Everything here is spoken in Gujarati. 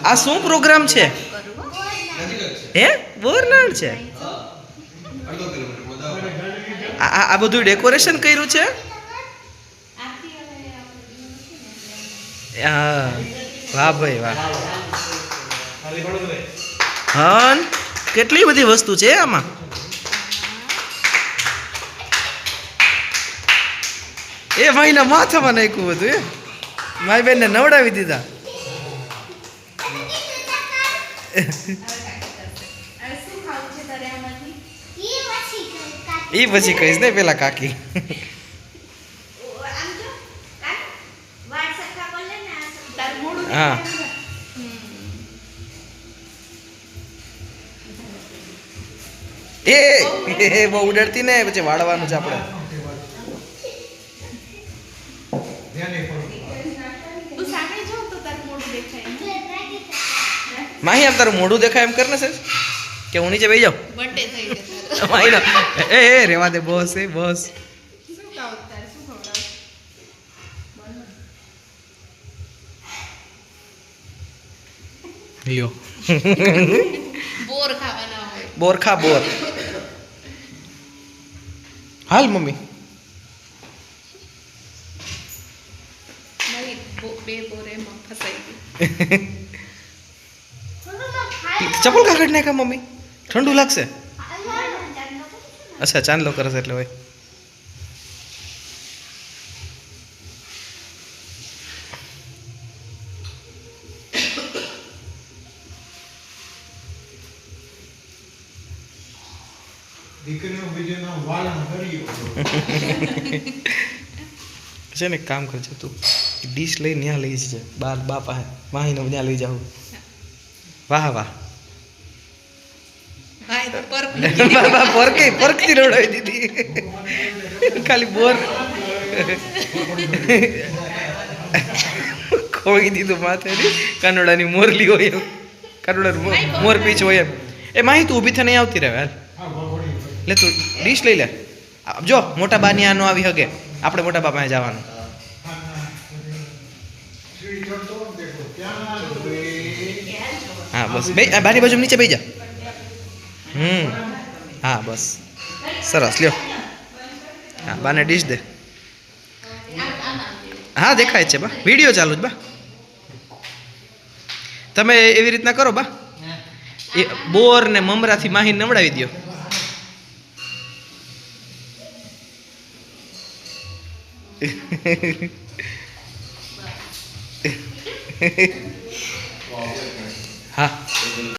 આ શું પ્રોગ્રામ છે? હે બોરનાળ છે? આ બધું ડેકોરેશન કર્યું છે? હા વાહ ભાઈ વાહ. હા કેટલી બધી વસ્તુ છે આમાં. એ ભાઈના માથામાં નાખ્યું હતું એ મારી બેનને નવડાવી દીધા. એ પછી કહીશ ને પેલા કાકી. હા એ બહુ ઉડડતી ને પછી વાળવાનું છે આપણે. માહી આમ તારું મોઢું દેખાય એમ કર ને સર કે હું નીચે બેસી જાઉં. એ રેવા દે બોસ એ બોસ. લ્યો બોર ખાવાના હોય. બોર ખા બોર. હાલ મમ્મી. બે બોર એમાં ફસાઈ ગઈ. ચપ્પલ કાઢ નાખા મમ્મી ઠંડુ લાગશે. અચ્છા ચાંદલો કરે છે એટલે હોય. છે ને કામ કરજે તું ડીશ લઈ ત્યાં લઈ જજે બાર બા પાસે માહીને ત્યાં લઈ જાઉં. વાહ વાહ પરકથી રવડાવી દીધી ખાલી બોર ખોઈ દીધું માથે. કાનોડાની મોરલી હોય એમ કાનોડા મોર પીછ હોય એમ. એ માહી તું ઊભી થઈને આવતી રહે હાલ લે તું ડીશ લઈ લે. જો મોટા બા નો આવી હગે આપણે મોટા બા પાસે જવાનું. હા બસ બે બારી બાજુ નીચે બેસી જા. હા બસ સરસ લ્યો. હા બાને ડીશ દે. હા દેખાય છે બા વિડીયો ચાલુ જ બા. તમે એવી રીતના કરો બા એ બોર ને મમરાથી માહી નવડાવી દો. હા